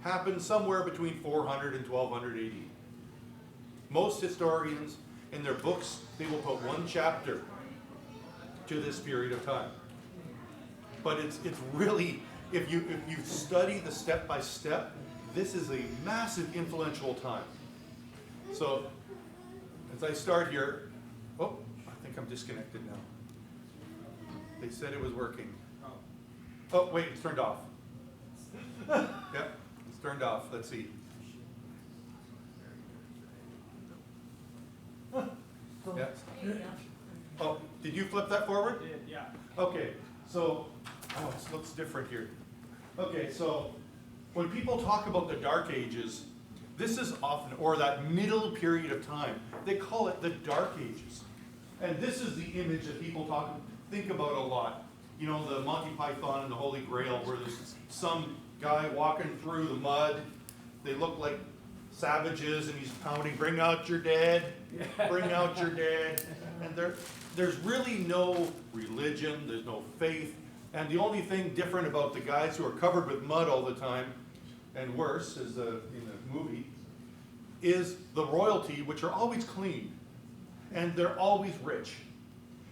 happened somewhere between 400 and 1200 AD. Most historians, in their books, they will put one chapter to this period of time. But it's really, if you study the step by step, this is a massive influential time. So, as I start here, oh, I think I'm disconnected now. They said it was working. Oh, wait, it's turned off. Yep, it's turned off. Let's see. Yeah. Oh, did you flip that forward? Did, yeah. Okay, so, oh, it looks different here. Okay, so when people talk about the Dark Ages, this is often, or that middle period of time, they call it the Dark Ages. And this is the image that people think about a lot. You know, the Monty Python and the Holy Grail, where there's some guy walking through the mud. They look like savages, and he's pounding, "Bring out your dead, bring out your dead." And there's really no religion, there's no faith. And the only thing different about the guys who are covered with mud all the time, and worse, as in the movie, is the royalty, which are always clean. And they're always rich.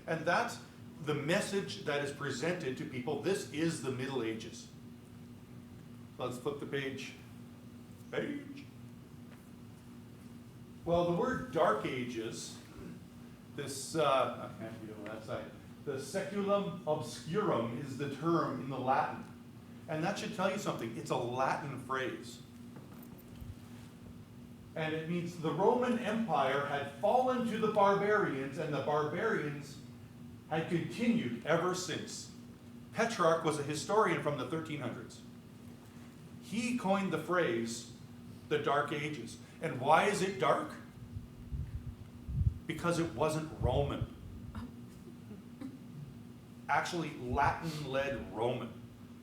And that's the message that is presented to people. This is the Middle Ages. Let's flip the page. Well, the word Dark Ages, this, I can't be on that side. The Saeculum Obscurum is the term in the Latin. And that should tell you something. It's a Latin phrase. And it means the Roman Empire had fallen to the barbarians, and the barbarians had continued ever since. Petrarch was a historian from the 1300s. He coined the phrase, the Dark Ages. And why is it dark? Because it wasn't Roman. Actually, Latin-led Roman.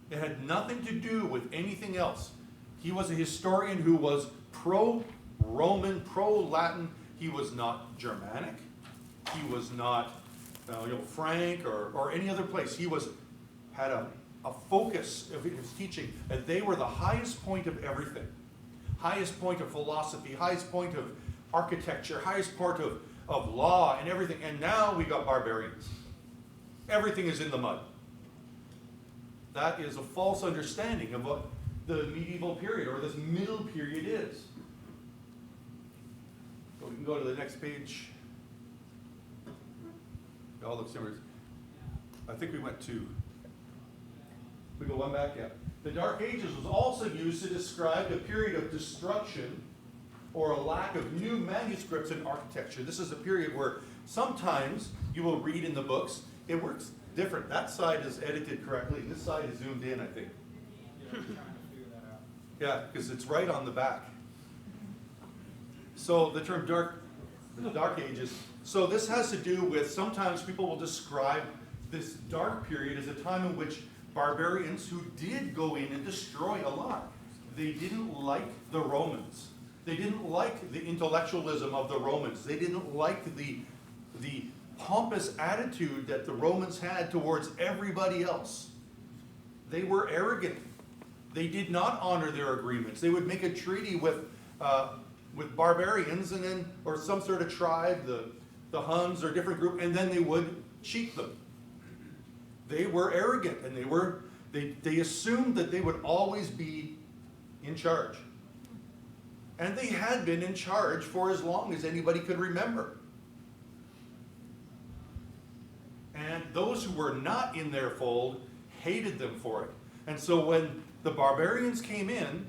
It had nothing to do with anything else. He was a historian who was pro-Roman, pro-Latin. He was not Germanic. He was not Frank or any other place. He had a focus of his teaching, and they were the highest point of everything. Highest point of philosophy, highest point of architecture, highest point of law and everything. And now we got barbarians. Everything is in the mud. That is a false understanding of what the medieval period or this middle period is. So we can go to the next page. It all looks similar. I think we went to. We go one back, yeah. The Dark Ages was also used to describe a period of destruction or a lack of new manuscripts in architecture. This is a period where sometimes you will read in the books, it works different. That side is edited correctly, this side is zoomed in, I think. Yeah, we're trying to figure that out. Yeah, because it's right on the back. So the term the Dark Ages, so this has to do with, sometimes people will describe this dark period as a time in which barbarians who did go in and destroy a lot. They didn't like the Romans. They didn't like the intellectualism of the Romans. They didn't like the pompous attitude that the Romans had towards everybody else. They were arrogant. They did not honor their agreements. They would make a treaty with barbarians and then, or some sort of tribe, the Huns or different group, and then they would cheat them. They were arrogant, and they assumed that they would always be in charge. And they had been in charge for as long as anybody could remember. And those who were not in their fold hated them for it. And so when the barbarians came in,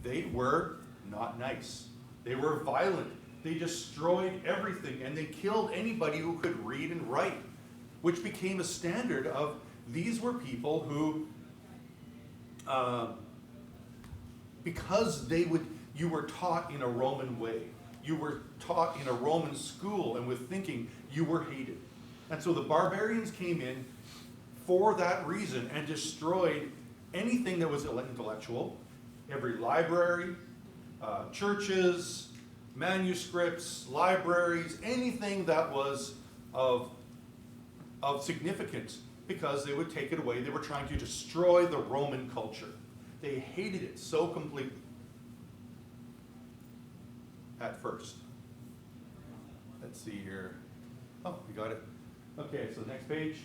they were not nice. They were violent. They destroyed everything, and they killed anybody who could read and write, which became a standard of these were people who, because you were taught in a Roman way, you were taught in a Roman school and with thinking, you were hated. And so the barbarians came in for that reason and destroyed anything that was intellectual, every library, churches, manuscripts, libraries, anything that was of significance, because they would take it away. They were trying to destroy the Roman culture. They hated it so completely at first. Let's see here. Oh, we got it. Okay, so next page.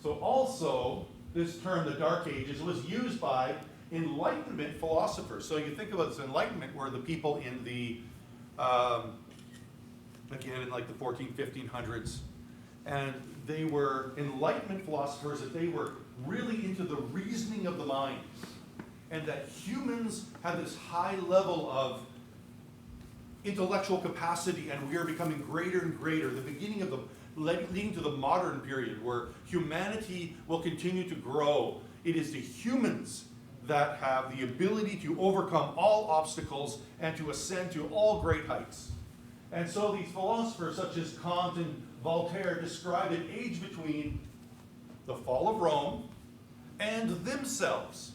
So also, this term, the Dark Ages, was used by Enlightenment philosophers. So you think about this, Enlightenment were the people in the, again, in like the 1500s. And they were Enlightenment philosophers, that they were really into the reasoning of the mind. And that humans have this high level of intellectual capacity, and we are becoming greater and greater. The beginning of the, leading to the modern period, where humanity will continue to grow. It is the humans that have the ability to overcome all obstacles and to ascend to all great heights. And so these philosophers such as Kant and Voltaire described an age between the fall of Rome and themselves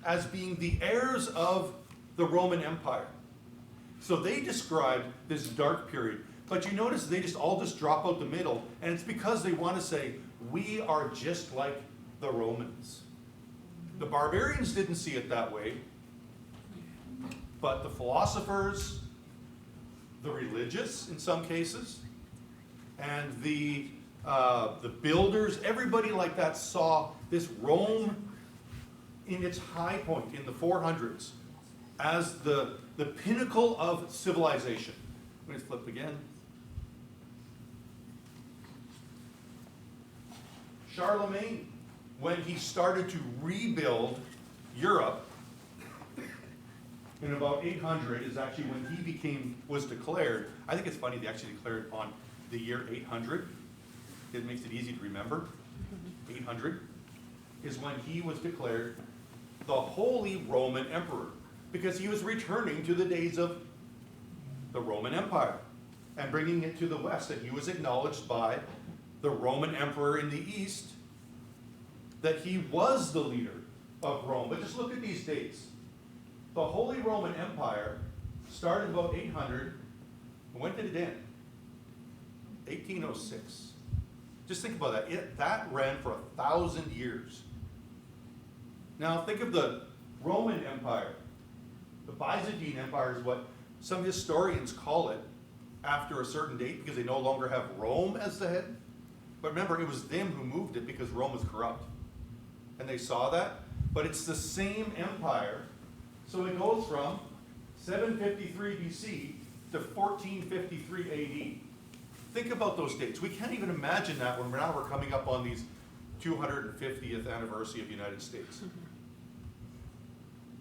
as being the heirs of the Roman Empire. So they described this dark period. But you notice they all drop out the middle, and it's because they want to say, we are just like the Romans. The barbarians didn't see it that way, but the philosophers, the religious in some cases, and the builders, everybody like that saw this Rome in its high point in the 400s as the pinnacle of civilization. Let me flip again. Charlemagne, when he started to rebuild Europe in about 800, is actually when he was declared. I think it's funny they actually declared on the year 800. It makes it easy to remember. 800 is when he was declared the Holy Roman Emperor, because he was returning to the days of the Roman Empire and bringing it to the West, and he was acknowledged by the Roman Emperor in the East that he was the leader of Rome. But just look at these dates. The Holy Roman Empire started about 800, and when did it end? 1806. Just think about that. That ran for 1,000 years. Now think of the Roman Empire. The Byzantine Empire is what some historians call it after a certain date, because they no longer have Rome as the head. But remember, it was them who moved it because Rome was corrupt. And they saw that. But it's the same empire. So it goes from 753 BC to 1453 AD. Think about those dates. We can't even imagine that when now we're coming up on these 250th anniversary of the United States.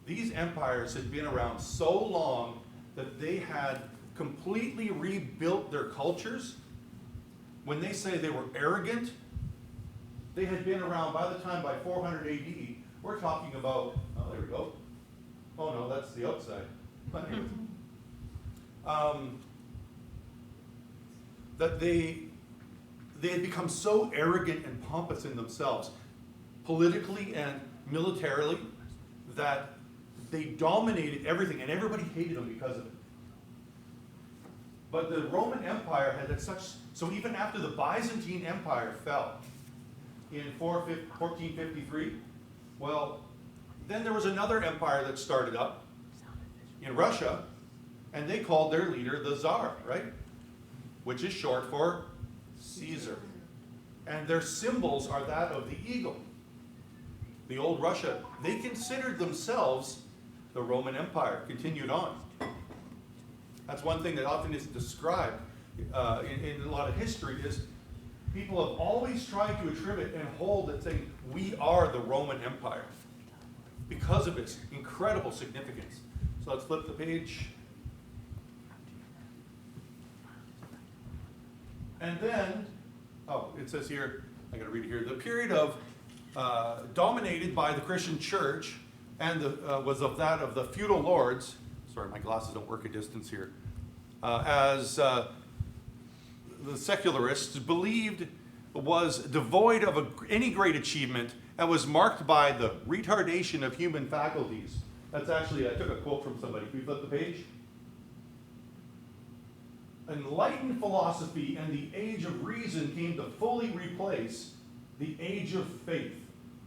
These empires had been around so long that they had completely rebuilt their cultures. When they say they were arrogant, they had been around by the time by 400 AD. We're talking about, oh, there we go. Oh no, that's the outside. But anyways, that they had become so arrogant and pompous in themselves, politically and militarily, that they dominated everything, and everybody hated them because of it. But the Roman Empire had such, so even after the Byzantine Empire fell in 1453, well, then there was another empire that started up in Russia, and they called their leader the Tsar, right? Which is short for Caesar. And their symbols are that of the eagle. The old Russia, they considered themselves the Roman Empire, continued on. That's one thing that often is described in a lot of history, is people have always tried to attribute and hold that saying, we are the Roman Empire, because of its incredible significance. So let's flip the page. And then, oh, it says here, I gotta read it here, the period of dominated by the Christian church and was of that of the feudal lords. Sorry, my glasses don't work a distance here. As the secularists believed was devoid of any great achievement and was marked by the retardation of human faculties. That's actually, I took a quote from somebody. Can we flip the page? Enlightened philosophy and the age of reason came to fully replace the age of faith.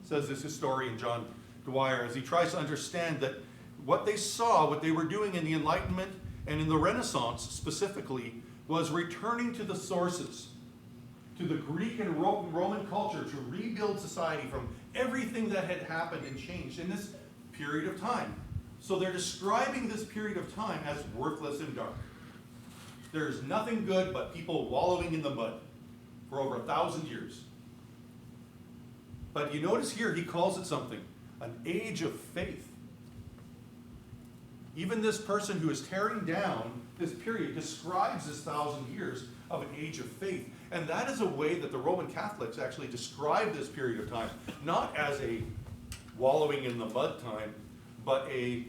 says this historian John Dwyer, as he tries to understand that what they saw, what they were doing in the Enlightenment and in the Renaissance specifically, was returning to the sources, to the Greek and Roman culture, to rebuild society from everything that had happened and changed in this period of time. So they're describing this period of time as worthless and dark. There's nothing good but people wallowing in the mud for over 1,000 years. But you notice here he calls it something, an age of faith. Even this person who is tearing down this period describes this 1,000 years of an age of faith. And that is a way that the Roman Catholics actually describe this period of time, not as a wallowing in the mud time, but a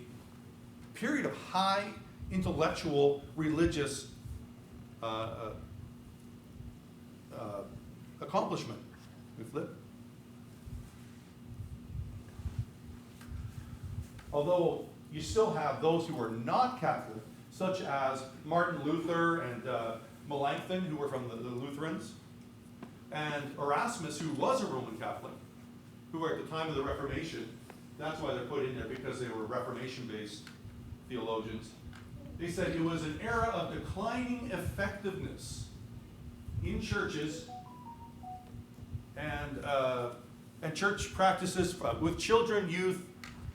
period of high intellectual, religious accomplishment. We flip. Although you still have those who are not Catholic, such as Martin Luther and Melanchthon, who were from the Lutherans, and Erasmus, who was a Roman Catholic, who were at the time of the Reformation. That's why they're put in there, because they were Reformation-based theologians. They said it was an era of declining effectiveness in churches and church practices with children, youth,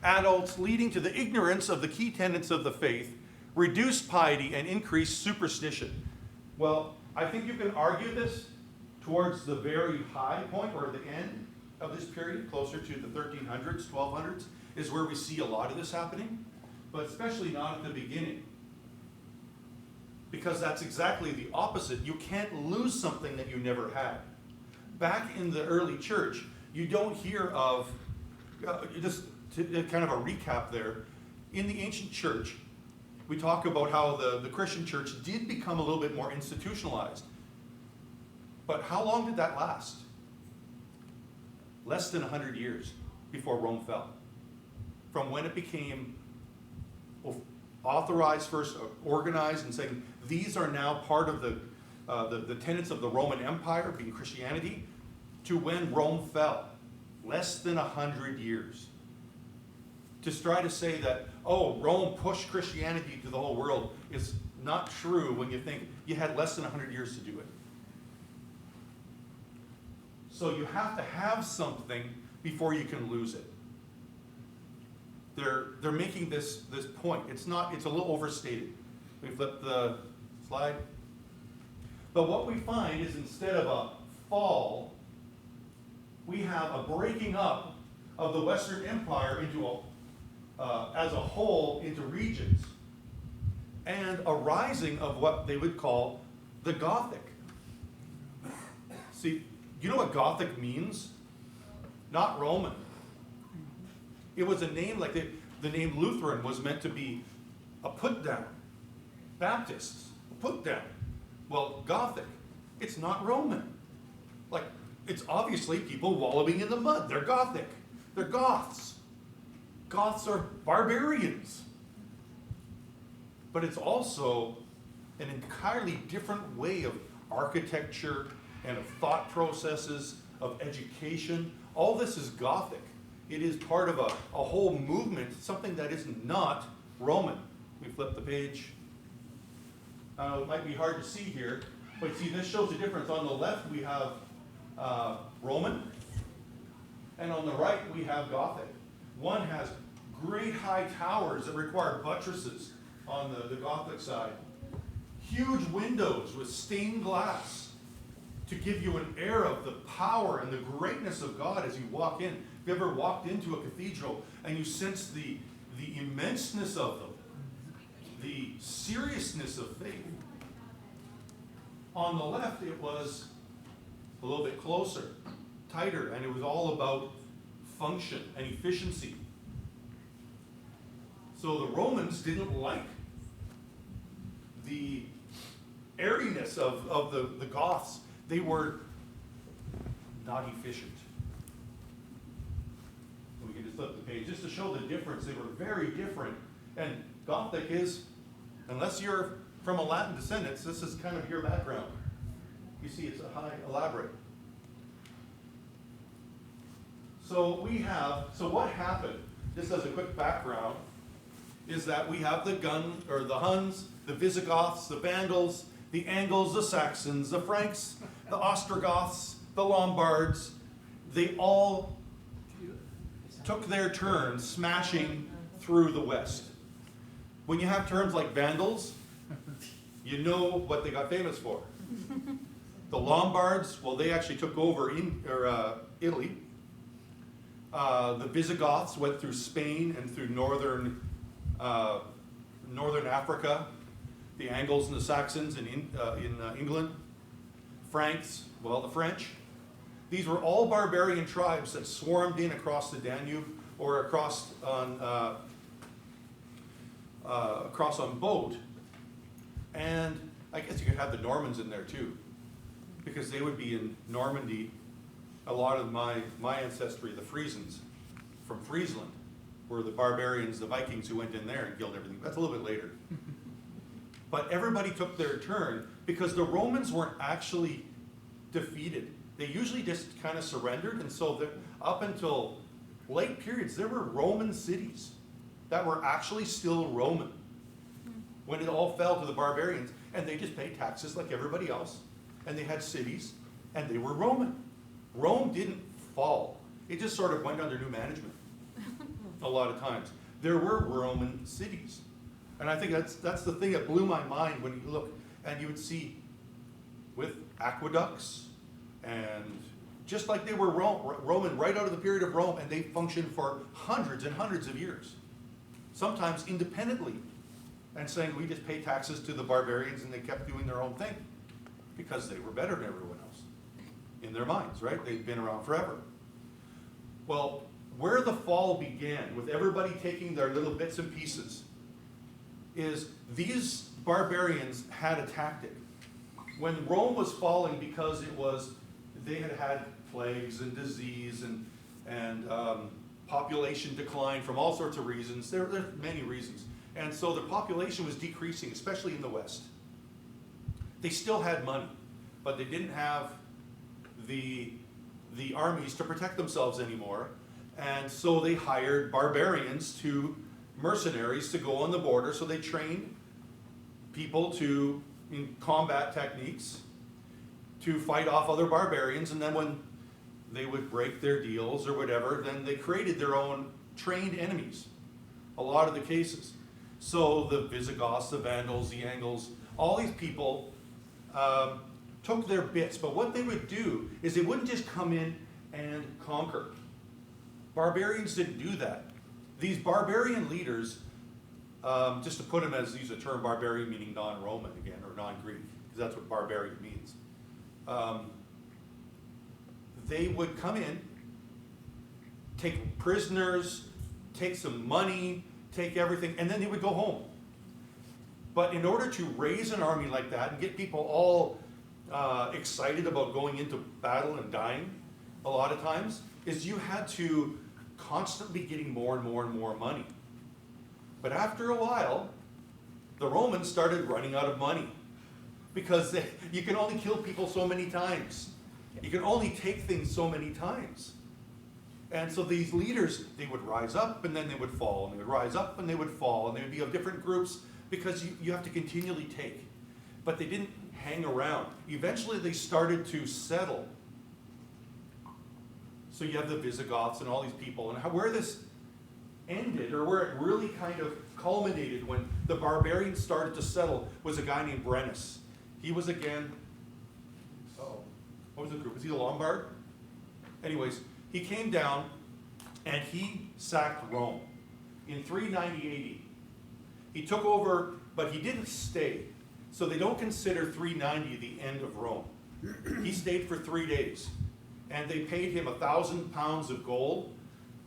adults, leading to the ignorance of the key tenets of the faith, reduced piety, and increased superstition. Well, I think you can argue this towards the very high point, or the end of this period, closer to the 1300s, 1200s, is where we see a lot of this happening, but especially not at the beginning. Because that's exactly the opposite. You can't lose something that you never had. Back in the early church, you don't hear of, just to, kind of a recap there, in the ancient church, we talk about how the Christian church did become a little bit more institutionalized. But how long did that last? Less than 100 years before Rome fell. From when it became authorized, first organized, and saying these are now part of the tenets of the Roman Empire, being Christianity, to when Rome fell. Less than 100 years. To try to say that, oh, Rome pushed Christianity to the whole world is not true when you think you had less than 100 years to do it. So you have to have something before you can lose it. They're making this point. It's a little overstated. We flip the slide. But what we find is instead of a fall, we have a breaking up of the Western Empire into as a whole into regions, and a rising of what they would call the Gothic. See, you know what Gothic means? Not Roman. It was a name like the name Lutheran was meant to be a put down. Baptists, a put down. Well, Gothic, it's not Roman. Like, it's obviously people wallowing in the mud. They're Gothic. They're Goths. Goths are barbarians. But it's also an entirely different way of architecture and of thought processes, of education. All this is Gothic. It is part of a whole movement, something that is not Roman. We flip the page. It might be hard to see here, but see, this shows the difference. On the left, we have Roman, and on the right, we have Gothic. One has great high towers that require buttresses on the Gothic side. Huge windows with stained glass to give you an air of the power and the greatness of God as you walk in. Have you ever walked into a cathedral and you sense the immenseness of them, the seriousness of faith? On the left, it was a little bit closer, tighter, and it was all about function and efficiency. So the Romans didn't like the airiness of the Goths. They were not efficient. We can just flip the page just to show the difference. They were very different. And Gothic is, unless you're from a Latin descendants, this is kind of your background. You see, it's a high, elaborate. So what happened, just as a quick background, is that we have the Huns, the Visigoths, the Vandals, the Angles, the Saxons, the Franks, the Ostrogoths, the Lombards. They all took their turn smashing through the West. When you have terms like Vandals, you know what they got famous for. The Lombards, well, they actually took over Italy. The Visigoths went through Spain and through northern Africa. The Angles and the Saxons in England. Franks, well, the French. These were all barbarian tribes that swarmed in across the Danube or across on boat. And I guess you could have the Normans in there too, because they would be in Normandy. A lot of my ancestry, the Friesens from Friesland, were the barbarians, the Vikings who went in there and killed everything. That's a little bit later. But everybody took their turn because the Romans weren't actually defeated. They usually just kind of surrendered, and so up until late periods, there were Roman cities that were actually still Roman when it all fell to the barbarians, and they just paid taxes like everybody else, and they had cities, and they were Roman. Rome didn't fall. It just sort of went under new management a lot of times. There were Roman cities. And I think that's the thing that blew my mind when you look, and you would see with aqueducts, and just like they were Roman right out of the period of Rome, and they functioned for hundreds and hundreds of years, sometimes independently, and saying we just pay taxes to the barbarians, and they kept doing their own thing because they were better than everyone else in their minds, right? They'd been around forever. Well, where the fall began, with everybody taking their little bits and pieces, is these barbarians had a tactic. When Rome was falling because they had had plagues and disease and population decline from all sorts of reasons. There are many reasons. And so the population was decreasing, especially in the West. They still had money, but they didn't have the armies to protect themselves anymore. And so they hired barbarians mercenaries to go on the border. So they trained people in combat techniques to fight off other barbarians. And then when they would break their deals or whatever, then they created their own trained enemies, a lot of the cases. So the Visigoths, the Vandals, the Angles, all these people took their bits. But what they would do is they wouldn't just come in and conquer. Barbarians didn't do that. These barbarian leaders, just to put them as, use the term barbarian meaning non-Roman again, or non-Greek, because that's what barbarian means. They would come in, take prisoners, take some money, take everything, and then they would go home. But in order to raise an army like that and get people all excited about going into battle and dying, a lot of times, is you had to constantly getting more and more and more money. But after a while, the Romans started running out of money because you can only kill people so many times. You can only take things so many times. And so these leaders, they would rise up and then they would fall, and they would rise up and they would fall, and they would be of different groups because you have to continually take. But they didn't hang around. Eventually they started to settle. So you have the Visigoths and all these people, and where this ended, or where it really kind of culminated when the barbarians started to settle, was a guy named Brennus. He was again, what was the group? Was he the Lombard? Anyways, he came down and he sacked Rome in 390 AD. He took over, but he didn't stay. So they don't consider 390 the end of Rome. He stayed for 3 days. And they paid him 1,000 pounds of gold.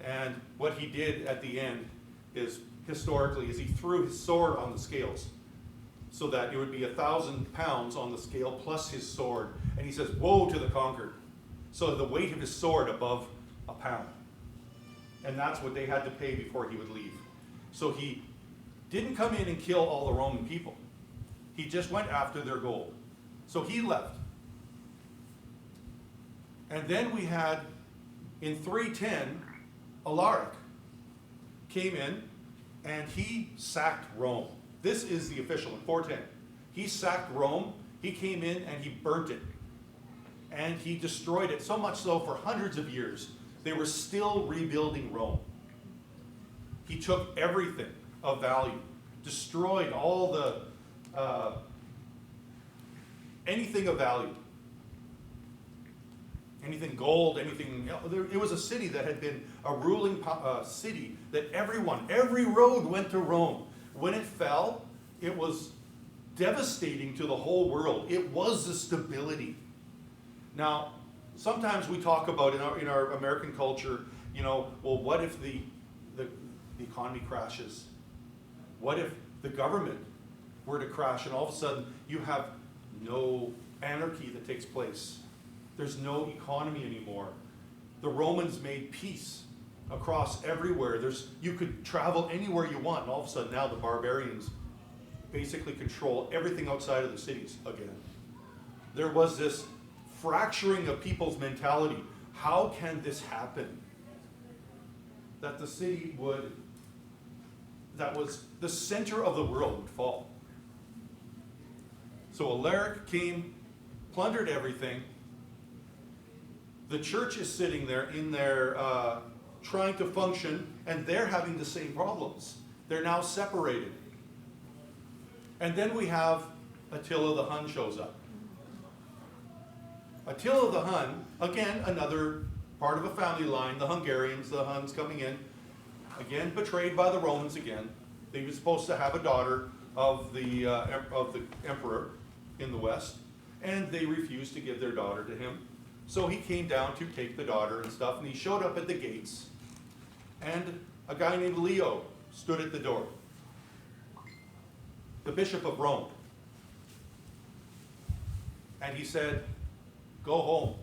And what he did at the end is, historically, is he threw his sword on the scales, so that it would be 1,000 pounds on the scale plus his sword. And he says, woe to the conquered. So the weight of his sword above a pound. And that's what they had to pay before he would leave. So he didn't come in and kill all the Roman people. He just went after their gold. So he left. And then we had in 310, Alaric came in and he sacked Rome. This is the official in 410. He sacked Rome, he came in and he burnt it. And he destroyed it, so much so for hundreds of years. They were still rebuilding Rome. He took everything of value, destroyed all the, anything of value. Anything gold, anything, it was a city that had been a ruling city that every road went to Rome. When it fell, it was devastating to the whole world. It was the stability. Now, sometimes we talk about in our American culture, well, what if the economy crashes? What if the government were to crash and all of a sudden you have no anarchy that takes place? There's no economy anymore. The Romans made peace across everywhere. You could travel anywhere you want, and all of a sudden now the barbarians basically control everything outside of the cities again. There was this fracturing of people's mentality. How can this happen? That the city that was the center of the world would fall. So Alaric came, plundered everything. The church is sitting there in there trying to function, and they're having the same problems. They're now separated. And then we have Attila the Hun shows up. Attila the Hun, again, another part of a family line, the Hungarians, the Huns coming in, again betrayed by the Romans again. They were supposed to have a daughter of the emperor in the west, and they refused to give their daughter to him. So he came down to take the daughter and stuff, and he showed up at the gates, and a guy named Leo stood at the door, the Bishop of Rome. And he said, "Go home."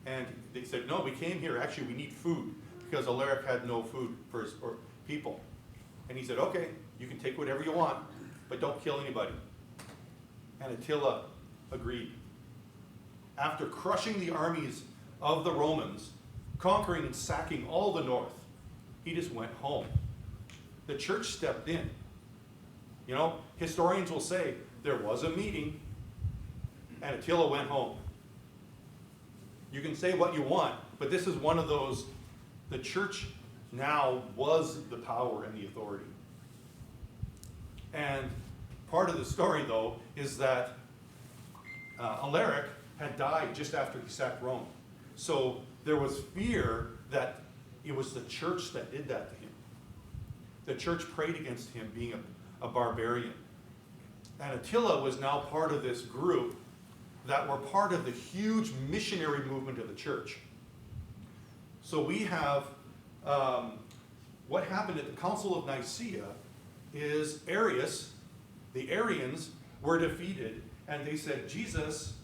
And they said, "No, we came here, actually we need food," because Alaric had no food for his people. And he said, "Okay, you can take whatever you want, but don't kill anybody." And Attila agreed. After crushing the armies of the Romans, conquering and sacking all the north, he just went home. The church stepped in. Historians will say there was a meeting and Attila went home. You can say what you want, but this is one of those, the church now was the power and the authority. And part of the story, though, is that Alaric had died just after he sacked Rome. So there was fear that it was the church that did that to him. The church prayed against him being a barbarian. And Attila was now part of this group that were part of the huge missionary movement of the church. So we have what happened at the Council of Nicaea is Arius, the Arians were defeated, and they said Jesus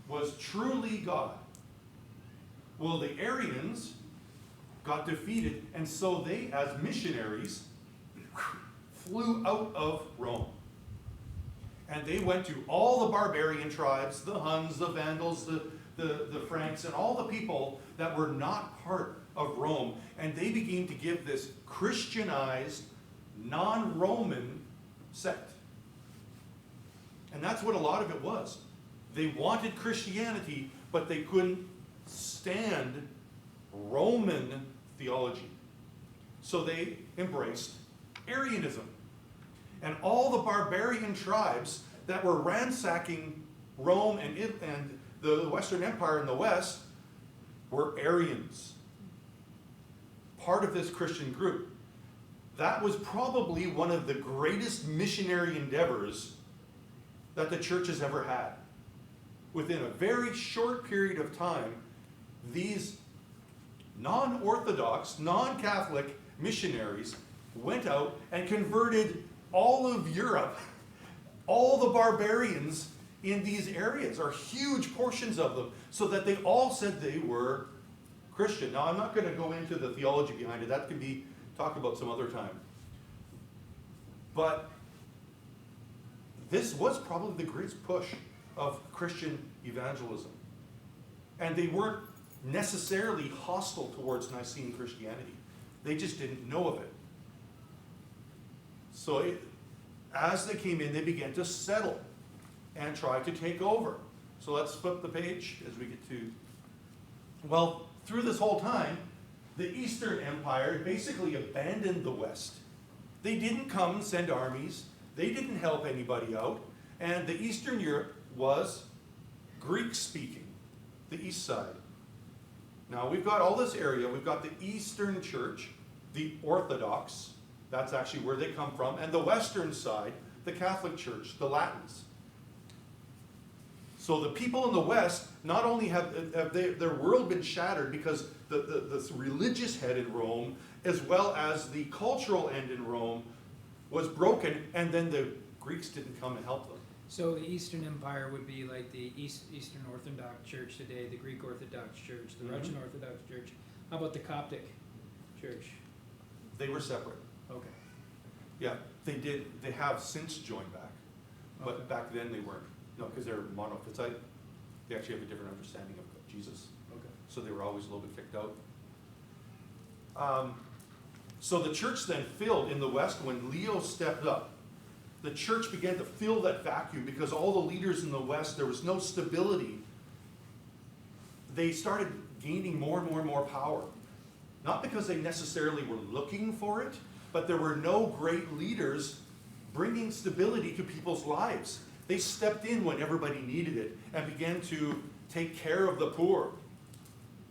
was truly God. Well, the Arians got defeated, and so they, as missionaries, flew out of Rome. And they went to all the barbarian tribes, the Huns, the Vandals, the Franks, and all the people that were not part of Rome. And they began to give this Christianized, non-Roman sect. And that's what a lot of it was. They wanted Christianity, but they couldn't stand Roman theology. So they embraced Arianism. And all the barbarian tribes that were ransacking Rome and the Western Empire in the West were Arians. Part of this Christian group. That was probably one of the greatest missionary endeavors that the church has ever had. Within a very short period of time, these non-Orthodox, non-Catholic missionaries went out and converted all of Europe, all the barbarians in these areas, or huge portions of them, so that they all said they were Christian. Now, I'm not going to go into the theology behind it. That can be talked about some other time. But this was probably the greatest push of Christian evangelism. And they weren't necessarily hostile towards Nicene Christianity. They just didn't know of it. So as they came in, they began to settle and try to take over. So let's flip the page as we get to, well, through this whole time, the Eastern Empire basically abandoned the West. They didn't come and send armies. They didn't help anybody out. And the Eastern Europe was Greek-speaking, the east side. Now we've got all this area. We've got the Eastern Church, the Orthodox. That's actually where they come from. And the Western side, the Catholic Church, the Latins. So the people in the West, not only have their world been shattered because the religious head in Rome, as well as the cultural end in Rome, was broken, and then the Greeks didn't come and help them. So the Eastern Empire would be like the Eastern Orthodox Church today, the Greek Orthodox Church, the Russian Orthodox Church. How about the Coptic Church? They were separate. Okay. Yeah, they did. They have since joined back, but Okay. back then they weren't. No, because they're monophysite. They actually have a different understanding of Jesus. Okay. So they were always a little bit kicked out. So the church then filled in the West when Leo stepped up. The church began to fill that vacuum because all the leaders in the West, there was no stability. They started gaining more and more and more power. Not because they necessarily were looking for it, but there were no great leaders bringing stability to people's lives. They stepped in when everybody needed it and began to take care of the poor,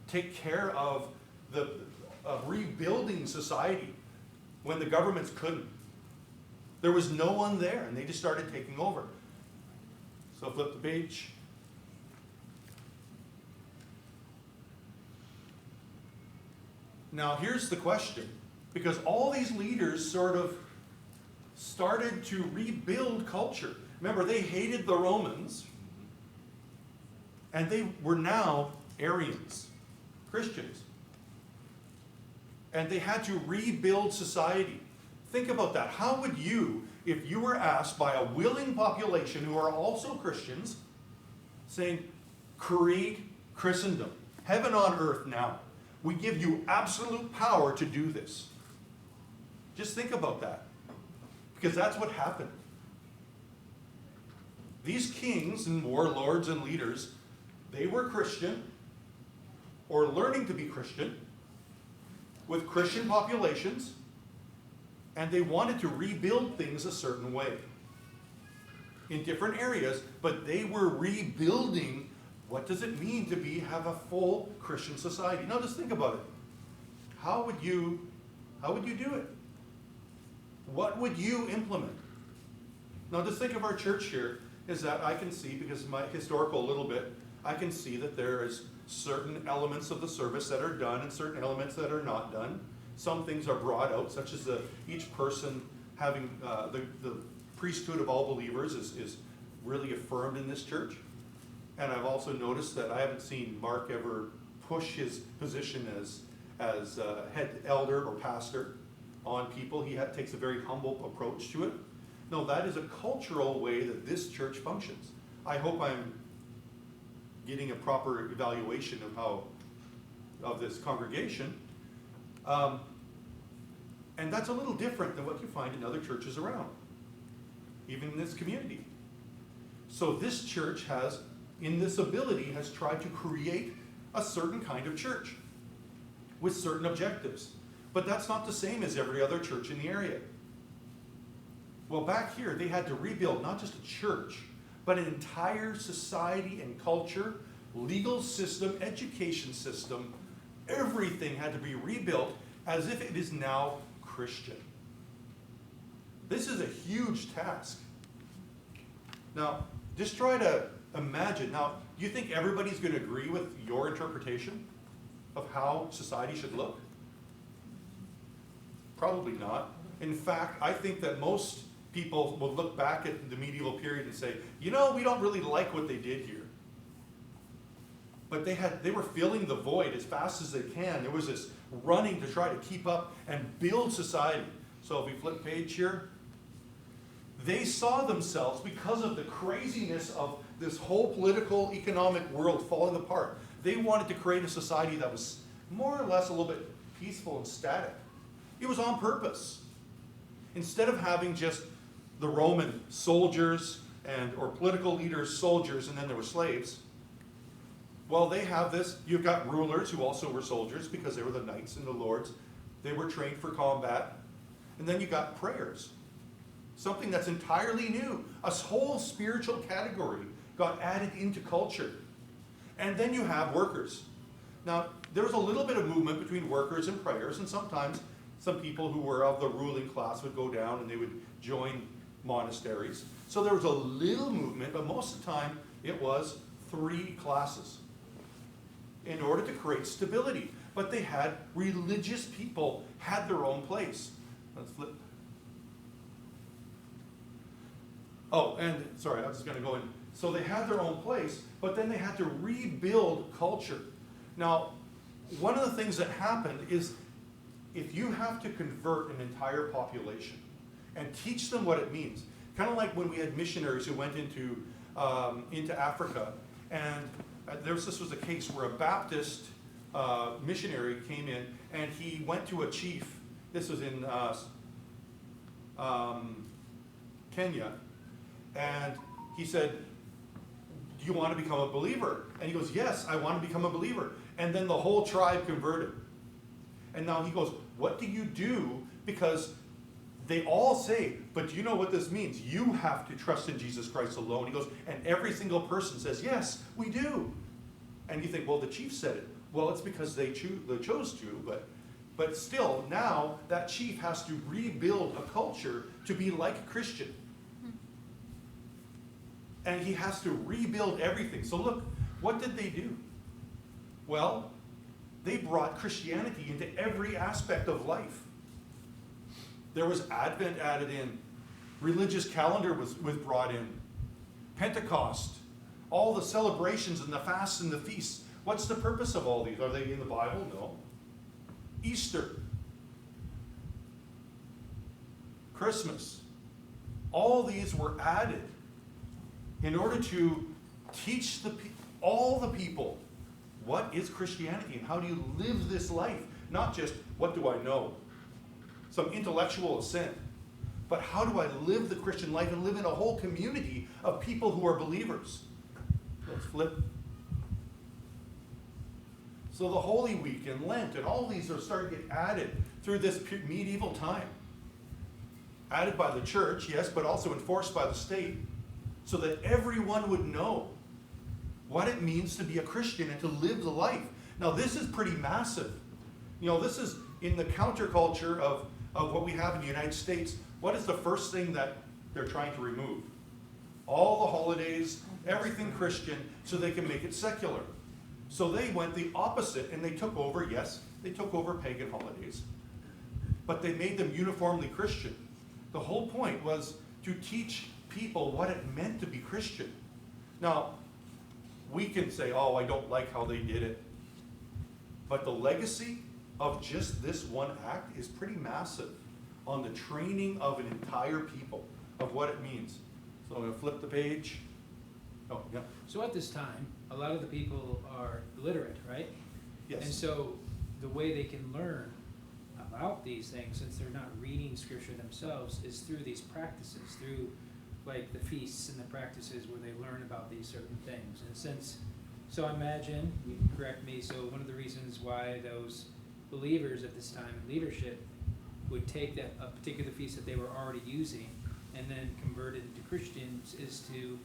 take care of rebuilding society when the governments couldn't. There was no one there, and they just started taking over. So flip the page. Now here's the question, because all these leaders sort of started to rebuild culture. Remember, they hated the Romans, and they were now Arians, Christians. And they had to rebuild society. Think about that. How would you, if you were asked by a willing population who are also Christians, saying, create Christendom, heaven on earth now. We give you absolute power to do this. Just think about that. Because that's what happened. These kings and warlords and leaders, they were Christian, or learning to be Christian, with Christian populations, and they wanted to rebuild things a certain way in different areas, but they were rebuilding what does it mean to have a full Christian society. Now just think about it. How would you do it? What would you implement? Now just think of our church here, is that I can see, because of my historical a little bit, I can see that there is certain elements of the service that are done and certain elements that are not done. Some things are brought out, such as each person having the priesthood of all believers is really affirmed in this church. And I've also noticed that I haven't seen Mark ever push his position as head elder or pastor on people. He takes a very humble approach to it. No, that is a cultural way that this church functions. I hope I'm getting a proper evaluation of this congregation. And that's a little different than what you find in other churches around, even in this community. So this church has, in this ability, has tried to create a certain kind of church with certain objectives. But that's not the same as every other church in the area. Well, back here, they had to rebuild not just a church, but an entire society and culture, legal system, education system. Everything had to be rebuilt as if it is now Christian. This is a huge task. Now, just try to imagine. Now, do you think everybody's going to agree with your interpretation of how society should look? Probably not. In fact, I think that most people will look back at the medieval period and say, you know, we don't really like what they did here. But they were filling the void as fast as they can. There was this running to try to keep up and build society. So if we flip page here, they saw themselves, because of the craziness of this whole political, economic world falling apart, they wanted to create a society that was more or less a little bit peaceful and static. It was on purpose. Instead of having just the Roman soldiers or political leaders, soldiers, and then there were slaves, well, they have this. You've got rulers who also were soldiers because they were the knights and the lords. They were trained for combat. And then you got prayers. Something that's entirely new. A whole spiritual category got added into culture. And then you have workers. Now, there was a little bit of movement between workers and prayers, and sometimes some people who were of the ruling class would go down and they would join monasteries. So there was a little movement, but most of the time it was 3 classes in order to create stability. But they had religious people had their own place. Let's flip. Oh, and sorry, I was going to go in. So they had their own place, but then they had to rebuild culture. Now, one of the things that happened is if you have to convert an entire population and teach them what it means, kind of like when we had missionaries who went into Africa, and this was a case where a Baptist missionary came in and he went to a chief. This was in Kenya, and he said, "Do you want to become a believer?" And he goes, "Yes, I want to become a believer." And then the whole tribe converted. And now he goes, "What do you do?" Because they all say, "But do you know what this means? You have to trust in Jesus Christ alone." He goes, and every single person says, "Yes, we do." And you think, well, the chief said it. Well, it's because they chose to, but still, now that chief has to rebuild a culture to be like a Christian. And he has to rebuild everything. So look, what did they do? Well, they brought Christianity into every aspect of life. There was Advent added in. Religious calendar was brought in. Pentecost. All the celebrations and the fasts and the feasts. What's the purpose of all these? Are they in the Bible? No. Easter. Christmas. All these were added in order to teach all the people what is Christianity and how do you live this life. Not just, what do I know? Some intellectual assent. But how do I live the Christian life and live in a whole community of people who are believers? Let's flip. So the Holy Week and Lent and all these are starting to get added through this medieval time. Added by the church, yes, but also enforced by the state, so that everyone would know what it means to be a Christian and to live the life. Now this is pretty massive. You know, this is in the counterculture of what we have in the United States. What is the first thing that they're trying to remove? All the holidays, everything Christian, so they can make it secular. So they went the opposite and they took over, yes, they took over pagan holidays, but they made them uniformly Christian. The whole point was to teach people what it meant to be Christian. Now, we can say, oh, I don't like how they did it. But the legacy of just this one act is pretty massive on the training of an entire people of what it means. So I'm going to flip the page. Oh, yeah. So at this time, a lot of the people are illiterate, right? Yes. And so the way they can learn about these things, since they're not reading scripture themselves, is through these practices, through like the feasts and the practices where they learn about these certain things. And so I imagine, you can correct me, so one of the reasons why those believers at this time in leadership would take a particular feast that they were already using and then convert it into Christians is to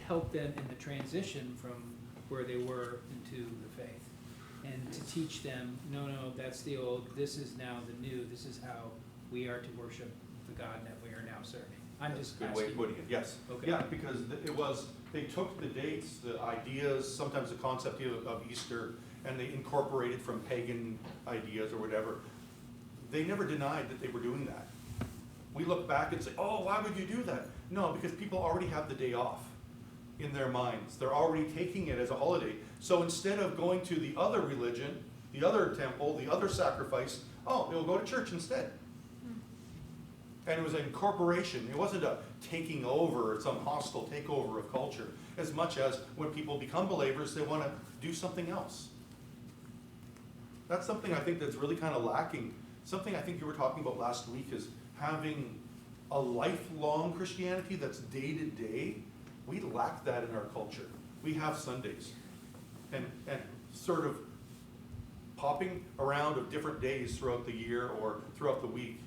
help them in the transition from where they were into the faith. And to teach them, no, that's the old, this is now the new, this is how we are to worship the God that we are now serving. I'm That's just a good way of asking. putting it, yes. Okay. Yeah, because they took the dates, the ideas, sometimes the concept of Easter, and they incorporated from pagan ideas or whatever. They never denied that they were doing that. We look back and say, oh, why would you do that? No, because people already have the day off in their minds. They're already taking it as a holiday. So instead of going to the other religion, the other temple, the other sacrifice, oh, they'll go to church instead. And it was an incorporation. It wasn't a taking over or some hostile takeover of culture, as much as when people become believers, they want to do something else. That's something I think that's really kind of lacking. Something I think you were talking about last week is having a lifelong Christianity that's day to day. We lack that in our culture. We have Sundays and sort of popping around of different days throughout the year or throughout the week.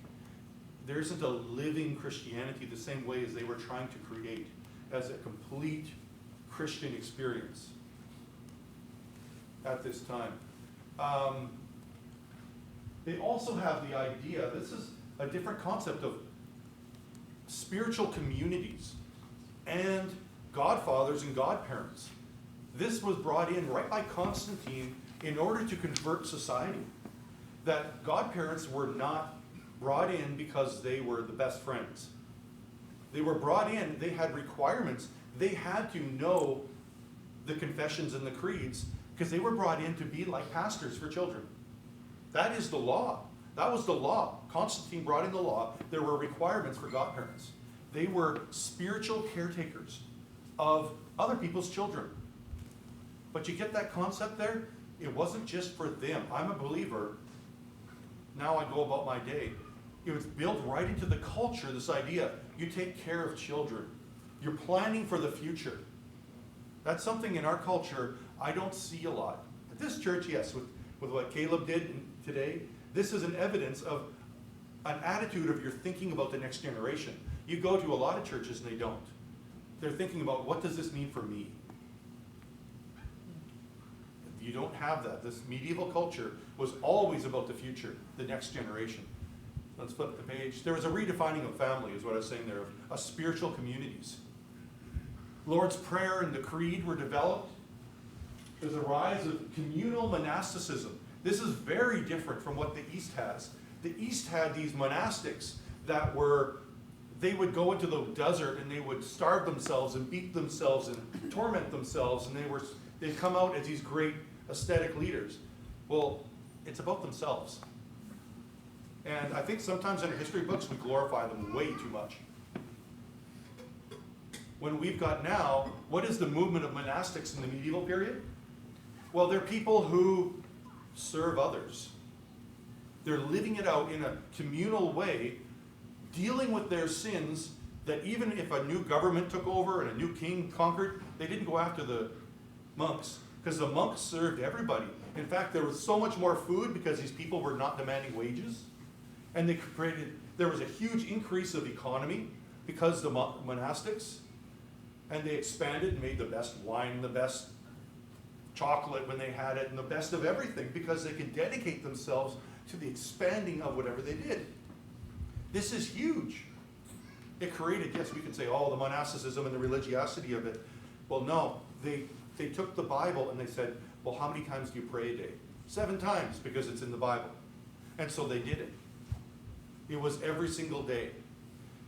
There isn't a living Christianity the same way as they were trying to create as a complete Christian experience at this time. They also have the idea, this is a different concept of spiritual communities and godfathers and godparents. This was brought in right by Constantine in order to convert society. That godparents were not brought in because they were the best friends. They were brought in, they had requirements. They had to know the confessions and the creeds because they were brought in to be like pastors for children. That is the law. That was the law. Constantine brought in the law. There were requirements for godparents. They were spiritual caretakers of other people's children. But you get that concept there? It wasn't just for them. I'm a believer. Now I go about my day. It was built right into the culture, this idea. You take care of children. You're planning for the future. That's something in our culture I don't see a lot. At this church, yes, with what Caleb did today, this is an evidence of an attitude of you're thinking about the next generation. You go to a lot of churches and they don't. They're thinking about, what does this mean for me? You don't have that. This medieval culture was always about the future, the next generation. Let's flip the page. There was a redefining of family, is what I was saying there, of spiritual communities. Lord's Prayer and the Creed were developed. There's a rise of communal monasticism. This is very different from what the East has. The East had these monastics that they would go into the desert and they would starve themselves and beat themselves and torment themselves, and they'd come out as these great ascetic leaders. Well, it's about themselves. And I think sometimes in our history books we glorify them way too much. When we've got now, what is the movement of monastics in the medieval period? Well, they're people who serve others. They're living it out in a communal way, dealing with their sins, that even if a new government took over and a new king conquered, they didn't go after the monks, because the monks served everybody. In fact, there was so much more food because these people were not demanding wages. And there was a huge increase of economy because the monastics, and they expanded and made the best wine, the best chocolate when they had it, and the best of everything, because they could dedicate themselves to the expanding of whatever they did. This is huge. It created, yes, we can say, the monasticism and the religiosity of it. Well, no, they took the Bible and they said, well, how many times do you pray a day? 7 times, because it's in the Bible. And so they did it. It was every single day.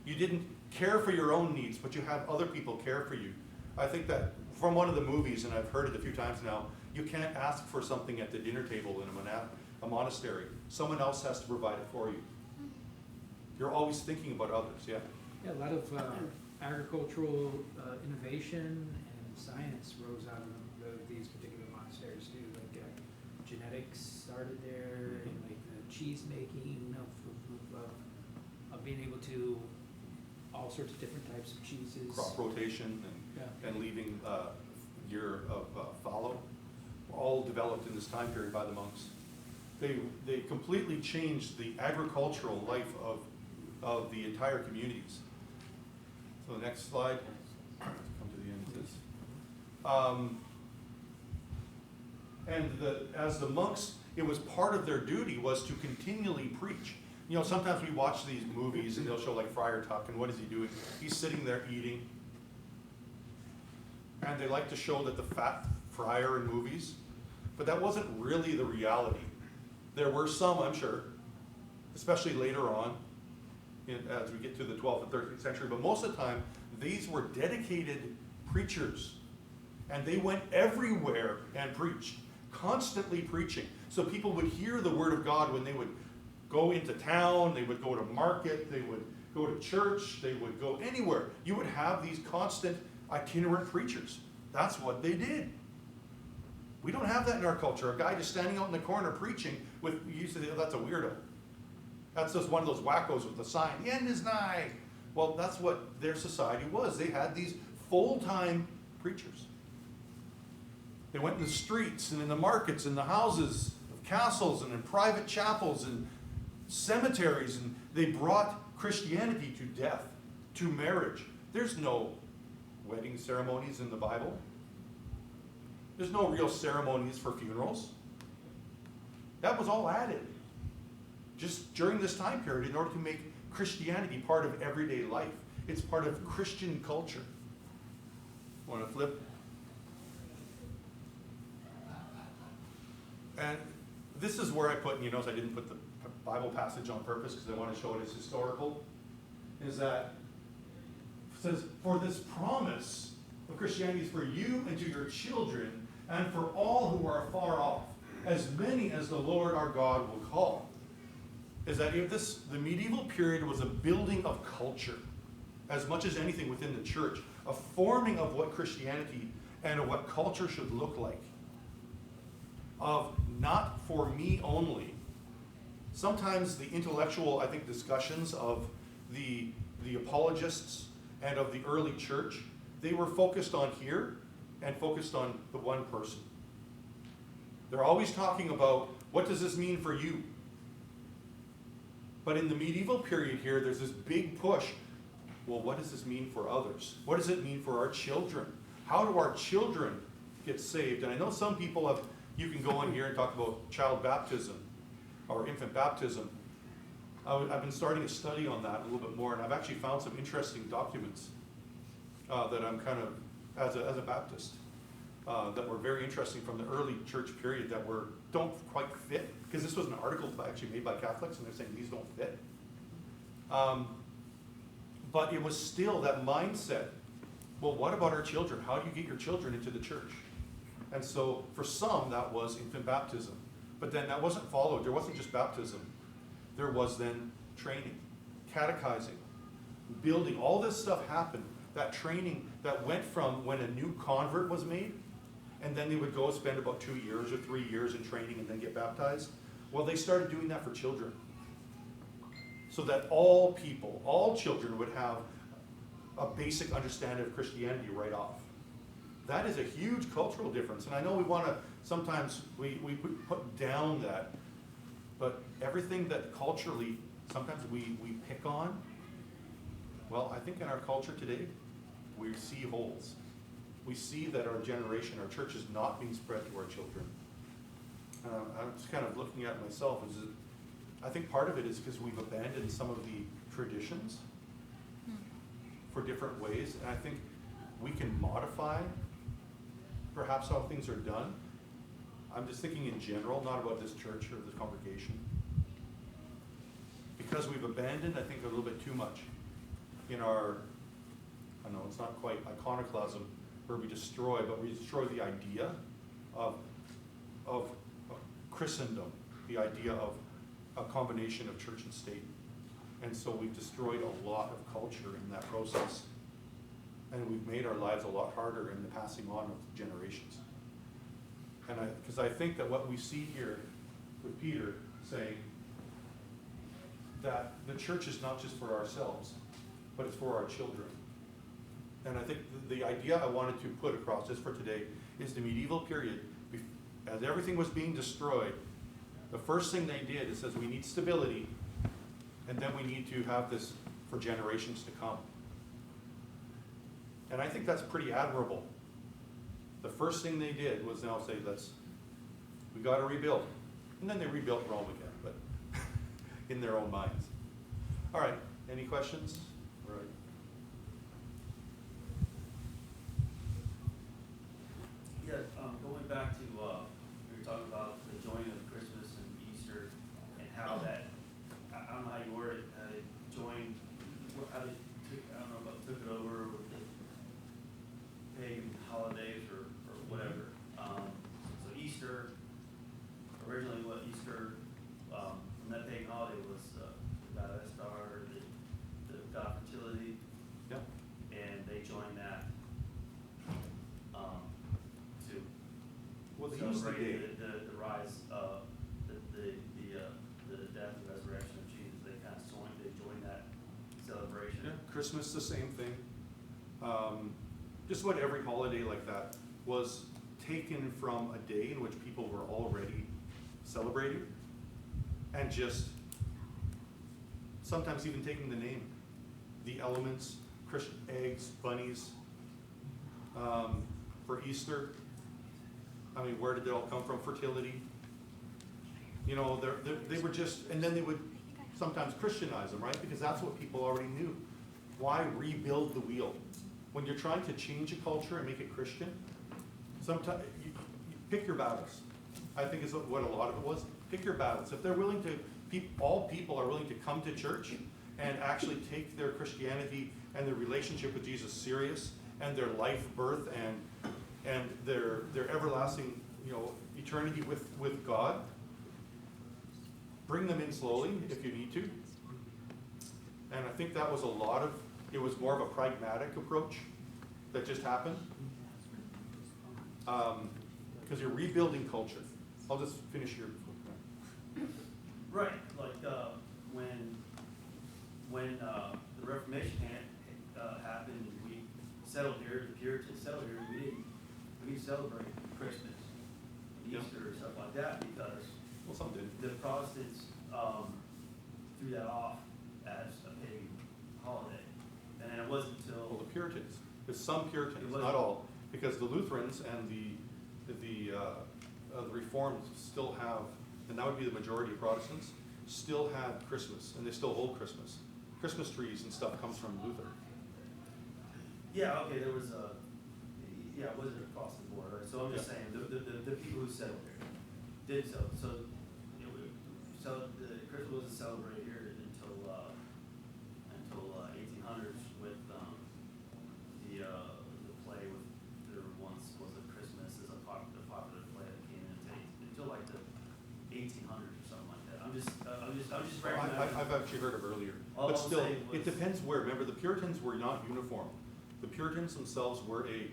You didn't care for your own needs, but you have other people care for you. I think that from one of the movies, and I've heard it a few times now, you can't ask for something at the dinner table in a monastery. Someone else has to provide it for you. You're always thinking about others, yeah? Yeah, a lot of agricultural innovation and science rose out of these particular monasteries too. Like genetics started there, and like the cheese making of being able to all sorts of different types of cheeses. Crop rotation and leaving year of fallow, all developed in this time period by the monks. They completely changed the agricultural life of the entire communities. So the next slide. Come to the end of this. As the monks, it was part of their duty was to continually preach. You know, sometimes we watch these movies and they'll show like Friar Tuck, and what is he doing? He's sitting there eating. And they like to show that the fat friar in movies, but that wasn't really the reality. There were some, I'm sure, especially later on, as we get to the 12th and 13th century, but most of the time, these were dedicated preachers. And they went everywhere and preached, constantly preaching. So people would hear the word of God when they would go into town, they would go to market, they would go to church, they would go anywhere. You would have these constant itinerant preachers. That's what they did. We don't have that in our culture. A guy just standing out in the corner preaching with, you used to say, oh, that's a weirdo. That's just one of those wackos with the sign, the end is nigh. Well, that's what their society was. They had these full-time preachers. They went in the streets and in the markets and the houses of castles and in private chapels and cemeteries, and they brought Christianity to death, to marriage. There's no wedding ceremonies in the Bible. There's no real ceremonies for funerals. That was all added just during this time period in order to make Christianity part of everyday life. It's part of Christian culture. Want to flip? And this is where I put, and you notice I didn't put the Bible passage on purpose because I want to show it as historical, is that it says, for this promise of Christianity is for you and to your children and for all who are far off, as many as the Lord our God will call. Is that if the medieval period was a building of culture as much as anything within the church, a forming of what Christianity and of what culture should look like. Of not for me only. Sometimes the intellectual, I think, discussions of the apologists and of the early church, they were focused on here and focused on the one person. They're always talking about, what does this mean for you? But in the medieval period here, there's this big push. Well, what does this mean for others? What does it mean for our children? How do our children get saved? And I know some people have, you can go in here and talk about child baptism or infant baptism. I've been starting a study on that a little bit more, and I've actually found some interesting documents that I'm kind of, as a Baptist, that were very interesting from the early church period that don't quite fit, because this was an article actually made by Catholics, and they're saying these don't fit. But it was still that mindset. Well, what about our children? How do you get your children into the church? And so for some, that was infant baptism. But then that wasn't followed. There wasn't just baptism. There was then training, catechizing, building. All this stuff happened. That training that went from when a new convert was made, and then they would go spend about 2 years or 3 years in training and then get baptized. Well, they started doing that for children. So that all people, all children would have a basic understanding of Christianity right off. That is a huge cultural difference. And I know we want to, sometimes we put down that, but everything that culturally, sometimes we pick on, well, I think in our culture today, we see holes. We see that our generation, our church is not being spread to our children. I'm just kind of looking at myself. I think part of it is because we've abandoned some of the traditions for different ways. And I think we can modify perhaps how things are done. I'm just thinking in general, not about this church or this congregation. Because we've abandoned, I think, a little bit too much in our, I know it's not quite iconoclasm where we destroy, but we destroy the idea of Christendom, the idea of a combination of church and state. And so we've destroyed a lot of culture in that process. And we've made our lives a lot harder in the passing on of generations. And because I think that what we see here with Peter saying that the church is not just for ourselves, but it's for our children. And I think the idea I wanted to put across just for today is the medieval period, as everything was being destroyed, the first thing they did is says we need stability, and then we need to have this for generations to come. And I think that's pretty admirable. The first thing they did was now say, we got to rebuild. And then they rebuilt Rome again, but in their own minds. All right, any questions? All right. Yeah, going back to, we were talking about the joining of Christmas and Easter and how that, I don't know how you word it, joined, how they took, I don't know about took it over with the pagan holidays or whatever. So Easter, originally what Easter, from that pagan holiday was, the Star, the they use the day. celebrate the rise, the death and resurrection of Jesus. They kind of join that celebration. Yeah, Christmas, the same thing. Just about every holiday like that was taken from a day in which people were already celebrating, and just sometimes even taking the name, the elements, Christian eggs, bunnies. For Easter, I mean, where did it all come from? Fertility. You know, they were just, and then they would sometimes Christianize them, right? Because that's what people already knew. Why rebuild the wheel? When you're trying to change a culture and make it Christian, sometimes you pick your battles. I think is what a lot of it was. Pick your battles. If they're willing to, all people are willing to come to church and actually take their Christianity and their relationship with Jesus serious, and their life, birth, and their everlasting, eternity with God. Bring them in slowly if you need to. And I think that was it was more of a pragmatic approach that just happened. Because you're rebuilding culture. I'll just finish here. Right, like when the Reformation happened, and we settled here, the Puritans settled here, we didn't celebrate Christmas, and Easter, or stuff like that, because Some did. the Protestants threw that off as a pagan holiday, and then it wasn't Well, until the Puritans. There's some Puritans, It not wasn't- all, because the Lutherans and the Reformed still have, and that would be the majority of Protestants, still had Christmas, and they still hold Christmas. Christmas trees and stuff comes from Luther. yeah, okay, there was it wasn't across the board, right? So I'm just saying the people who settled here did so. So the Christmas wasn't celebrated here until 1800s with the play with there once was a Christmas as a popular play that came in until like the 1800s or something like that. I'm just recognizing. I've actually heard of earlier, All but I'm still, saying it was- depends where. Remember, the Puritans were not uniform. The Puritans themselves were a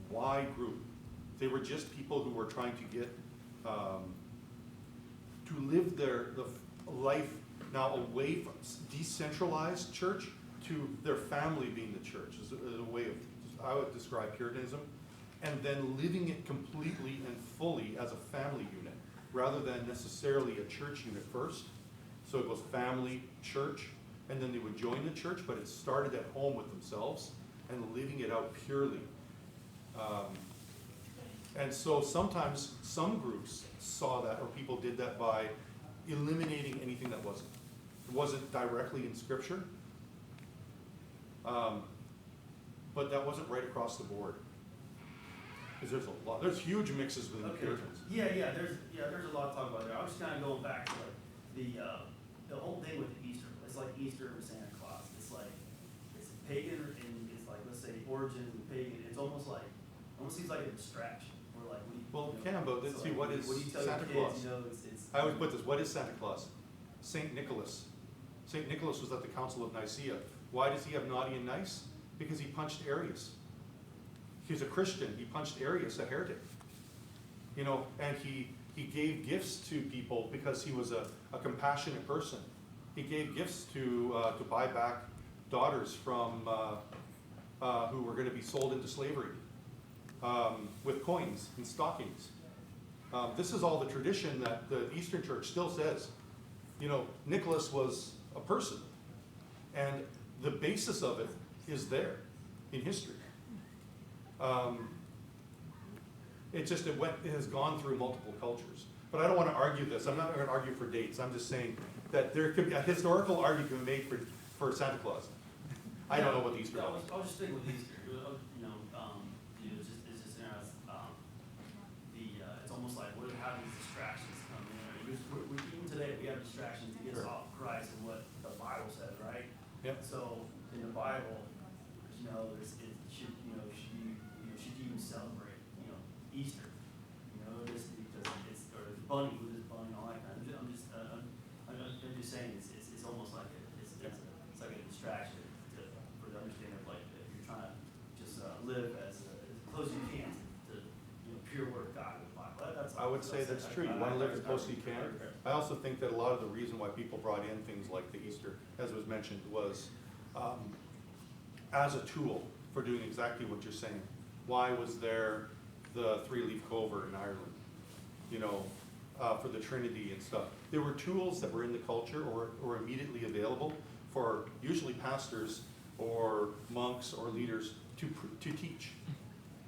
wide group. They were just people who were trying to get, to live the life now away from decentralized church to their family being the church is a way of, I would describe Puritanism, and then living it completely and fully as a family unit, rather than necessarily a church unit first. So it goes family, church, and then they would join the church, but it started at home with themselves and living it out purely. And so sometimes some groups saw that, or people did that by eliminating anything that wasn't directly in Scripture. But that wasn't right across the board. Because there's huge mixes within the Okay. Puritans. There's a lot to talk about there. I was just kind of going back to like the whole thing with Easter. It's like Easter with Santa Claus. It's pagan, and it's like, let's say, origin pagan. It's almost seems like a distraction. We're like, Well, it can, but let's so see, like, what is do you tell Santa your Claus? kids? It's I always put this, what is Santa Claus? Saint Nicholas. Saint Nicholas was at the Council of Nicaea. Why does he have naughty and nice? Because he punched Arius. He's a Christian, he punched Arius, a heretic. And he gave gifts to people because he was a compassionate person. He gave gifts to buy back daughters from, who were gonna be sold into slavery, with coins and stockings. This is all the tradition that the Eastern Church still says. Nicholas was a person, and the basis of it is there in history. It has gone through multiple cultures. But I don't want to argue this. I'm not going to argue for dates. I'm just saying that there could be a historical argument made for Santa Claus. I don't know what the Easter Yeah, was. I'll just stick with Easter. It's just interesting. It's almost like how these distractions come in. Even today, we have distractions to get us Sure. off Christ and what the Bible says, right? Yep. So in the Bible, should you even celebrate, Easter? Just because or the bunny, with this bunny, and all that kind of. I'm just saying, it's almost like it's like a distraction for the understanding of like if you're trying to just live as close as you can to pure word of God with the Bible. I would say that's true. You want to live as close as you can. I also think that a lot of the reason why people brought in things like the Easter, as was mentioned, was as a tool for doing exactly what you're saying. Why was there the three-leaf clover in Ireland? You know, for the Trinity and stuff. There were tools that were in the culture or immediately available for usually pastors or monks or leaders to teach.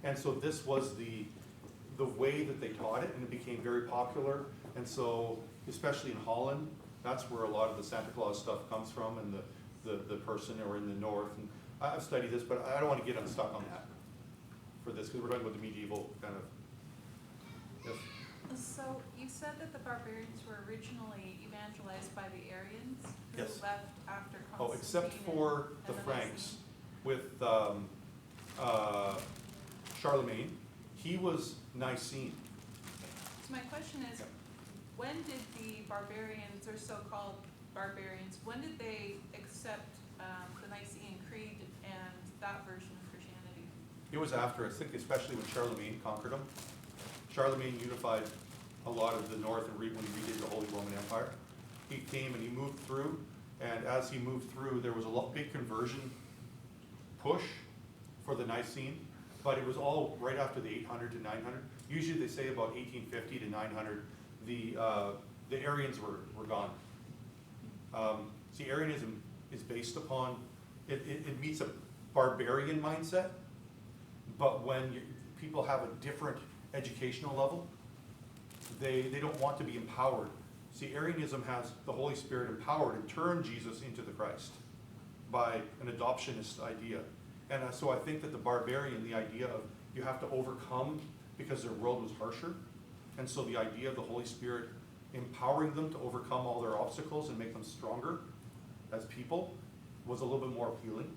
And so this was the way that they taught it, and it became very popular. And so, especially in Holland, that's where a lot of the Santa Claus stuff comes from, and the person, or in the north. And I've studied this, but I don't want to get unstuck on that for this, because we're talking about the medieval kind of. Yes. So you said that the barbarians were originally evangelized by the Arians who Yes. left after Constantine. Oh, except for the and Franks with Charlemagne. He was Nicene. So my question is, when did the barbarians, or so-called barbarians, when did they accept the Nicene Creed and that version of Christianity? It was after, I think, especially when Charlemagne conquered them. Charlemagne unified a lot of the north and when he redid the Holy Roman Empire. He came and he moved through, and as he moved through, there was a big conversion push for the Nicene, but it was all right after the 800 to 900. Usually they say about 1850 to 900, the Arians were gone. See, Arianism is based upon, it meets a barbarian mindset, but when people have a different educational level, they don't want to be empowered. See, Arianism has the Holy Spirit empowered and turned Jesus into the Christ by an adoptionist idea. And so I think that the barbarian, the idea of you have to overcome because their world was harsher, and so the idea of the Holy Spirit empowering them to overcome all their obstacles and make them stronger as people was a little bit more appealing.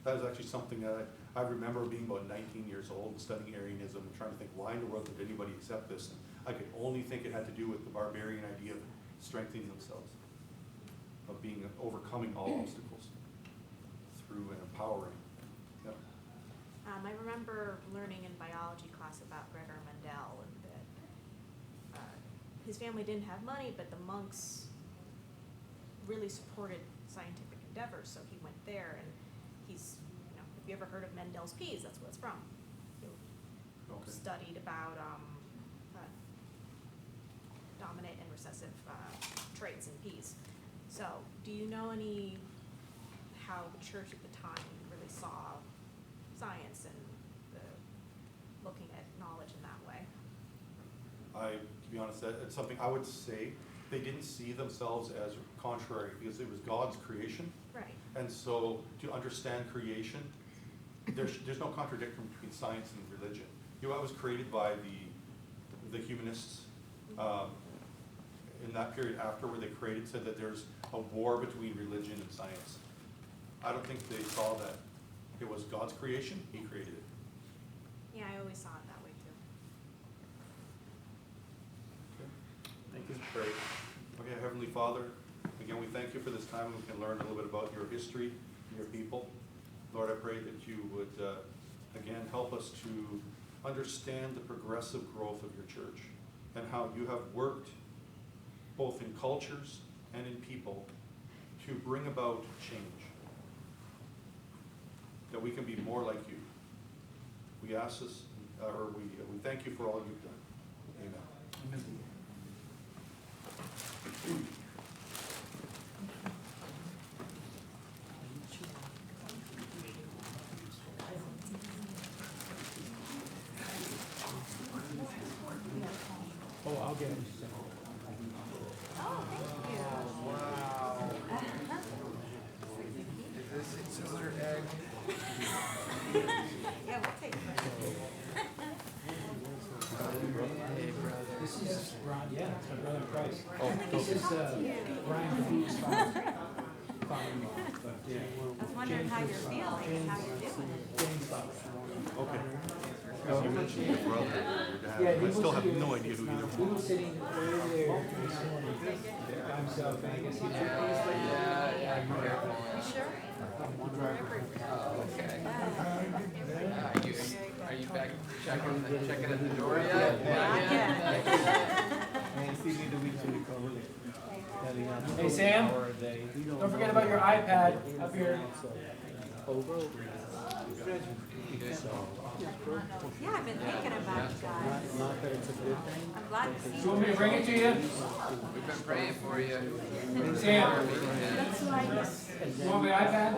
That is actually something that I remember being about 19 years old and studying Arianism and trying to think, why in the world did anybody accept this? And I could only think it had to do with the barbarian idea of strengthening themselves, of overcoming all obstacles through an empowering. Yep. I remember learning in biology class about Gregor Mendel, and that his family didn't have money, but the monks really supported scientific endeavors, so he went there, and he's, have you ever heard of Mendel's peas? That's what it's from. He Okay. studied about dominant and recessive traits in peas. So, do you know how the church at the time really saw science and looking at knowledge in that way? To be honest, it's something I would say they didn't see themselves as contrary because it was God's creation. Right. And so to understand creation, there's no contradiction between science and religion. You know, what was created by the humanists in that period after where they said that there's a war between religion and science. I don't think they saw that it was God's creation, He created it. Yeah, I always saw it that way too. Thank you. Great. Okay, Heavenly Father, again, we thank you for this time and we can learn a little bit about your history and your people. Lord, I pray that you would, again, help us to understand the progressive growth of your church and how you have worked both in cultures and in people to bring about change, that we can be more like you. We ask this, or we thank you for all you've done. Amen. Oh, I'll get it. Oh, thank you. Wow. Is this sister egg? Yeah, we'll take it. Hey, brother. This is Ron, yeah, it's my brother in Christ. Oh, This is Brian Foods' father. Yeah. I was wondering how you're feeling and how you're doing. James' father. Okay. Because you mentioned your brother, your Yeah, dad, he I still was have here. no idea who either He one was was. sitting earlier this morning by himself, and I guess he took these like, Yeah, You sure? Oh, okay. Are you back checking at the door yet? Hey, Sam, don't forget about your iPad up here. Yeah, I've been thinking about you guys. I'm glad to see You you. want me to bring it to you? We've been praying for you. Sam, That's who I miss. you want my iPad?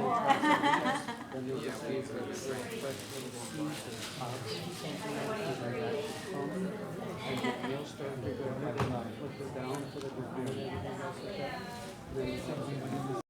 Yeah, we've been praying. What do you agree?